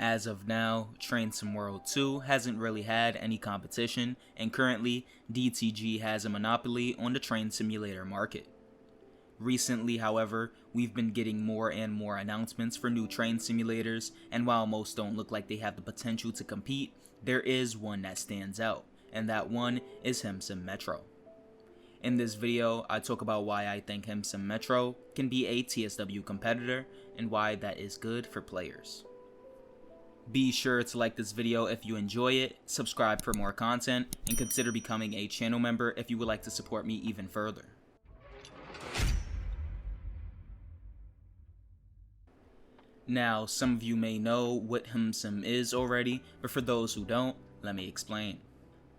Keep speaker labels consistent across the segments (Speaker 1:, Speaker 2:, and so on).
Speaker 1: As of now, Train Sim World 2 hasn't really had any competition, and currently, DTG has a monopoly on the train simulator market. Recently, however, we've been getting more and more announcements for new train simulators, and while most don't look like they have the potential to compete, there is one that stands out, and that one is Hmmsim Metro. In this video, I talk about why I think Hmmsim Metro can be a TSW competitor, and why that is good for players. Be sure to like this video if you enjoy it, subscribe for more content, and consider becoming a channel member if you would like to support me even further. Now, some of you may know what Hmmsim is already, but for those who don't, let me explain.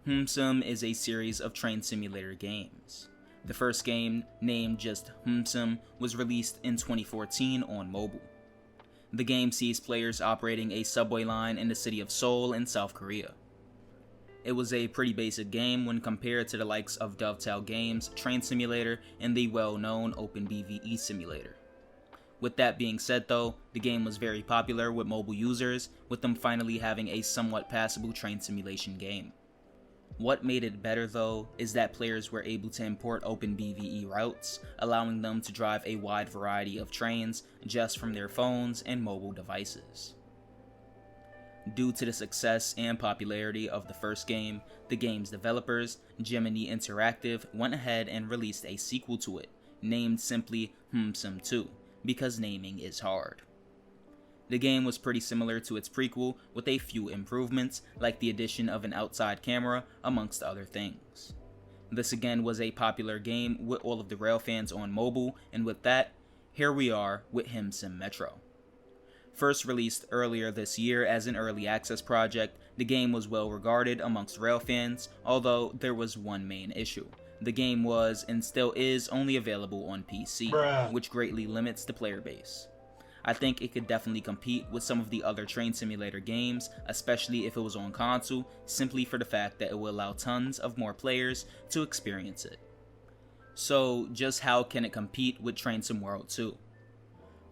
Speaker 1: Hmmsim is a series of train simulator games. The first game, named just Hmmsim, was released in 2014 on mobile. The game sees players operating a subway line in the city of Seoul in South Korea. It was a pretty basic game when compared to the likes of Dovetail Games' Train Simulator and the well-known OpenBVE Simulator. With that being said though, the game was very popular with mobile users, with them finally having a somewhat passable train simulation game. What made it better though is that players were able to import OpenBVE routes, allowing them to drive a wide variety of trains just from their phones and mobile devices. Due to the success and popularity of the first game, the game's developers, Gemini Interactive, went ahead and released a sequel to it, named simply Hmmsim 2, because naming is hard. The game was pretty similar to its prequel, with a few improvements, like the addition of an outside camera, amongst other things. This again was a popular game with all of the rail fans on mobile, and with that, here we are with Hmmsim Metro. First released earlier this year as an early access project, the game was well regarded amongst rail fans, although there was one main issue. The game was, and still is, only available on PC, which greatly limits the player base. I think it could definitely compete with some of the other train simulator games, especially if it was on console, simply for the fact that it will allow tons of more players to experience it. So just how can it compete with Train Sim World 2?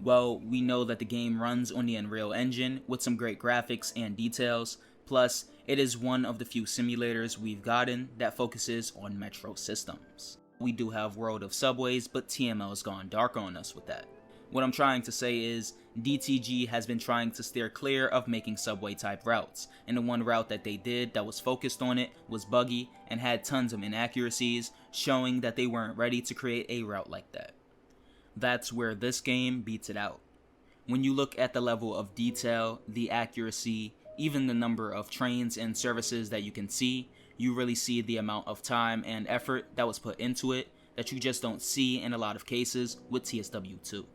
Speaker 1: Well, we know that the game runs on the Unreal Engine with some great graphics and details, plus it is one of the few simulators we've gotten that focuses on metro systems. We do have World of Subways, but TML's gone dark on us with that. What I'm trying to say is, DTG has been trying to steer clear of making subway type routes, and the one route that they did that was focused on it was buggy and had tons of inaccuracies, showing that they weren't ready to create a route like that. That's where this game beats it out. When you look at the level of detail, the accuracy, even the number of trains and services that you can see, you really see the amount of time and effort that was put into it that you just don't see in a lot of cases with TSW 2.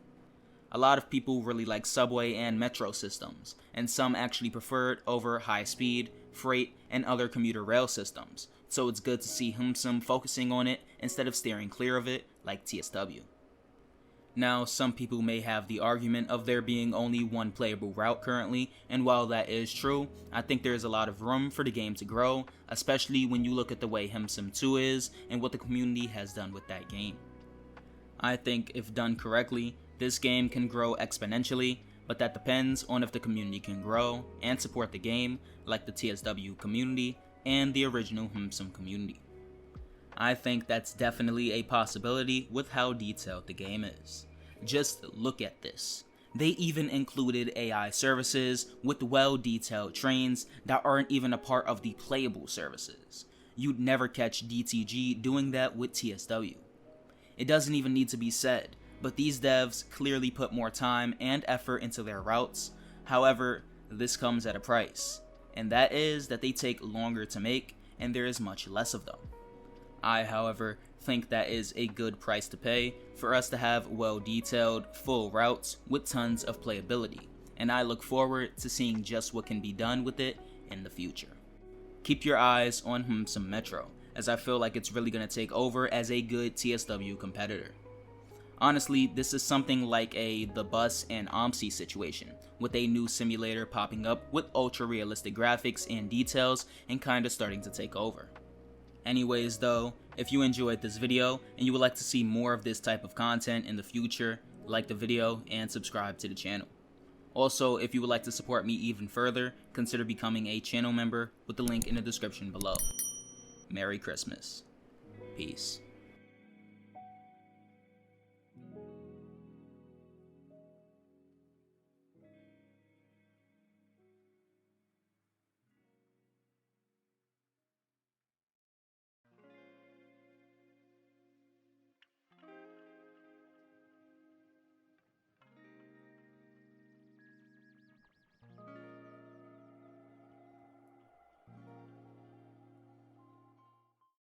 Speaker 1: A lot of people really like subway and metro systems, and some actually prefer it over high-speed, freight, and other commuter rail systems, so it's good to see Hmmsim focusing on it instead of steering clear of it like TSW. Now, some people may have the argument of there being only one playable route currently, and while that is true, I think there is a lot of room for the game to grow, especially when you look at the way Hmmsim 2 is and what the community has done with that game. I think if done correctly, this game can grow exponentially, but that depends on if the community can grow and support the game, like the TSW community and the original Hmmsim community. I think that's definitely a possibility with how detailed the game is. Just look at this. They even included AI services with well-detailed trains that aren't even a part of the playable services. You'd never catch DTG doing that with TSW. It doesn't even need to be said, but these devs clearly put more time and effort into their routes. However, this comes at a price, and that is that they take longer to make and there is much less of them. I, however, think that is a good price to pay for us to have well-detailed, full routes with tons of playability, and I look forward to seeing just what can be done with it in the future. Keep your eyes on Hmmsim Metro, as I feel like it's really going to take over as a good TSW competitor. Honestly, this is something like the Bus and OMSI situation, with a new simulator popping up with ultra realistic graphics and details and kinda starting to take over. Anyways though, if you enjoyed this video and you would like to see more of this type of content in the future, like the video and subscribe to the channel. Also, if you would like to support me even further, consider becoming a channel member with the link in the description below. Merry Christmas. Peace.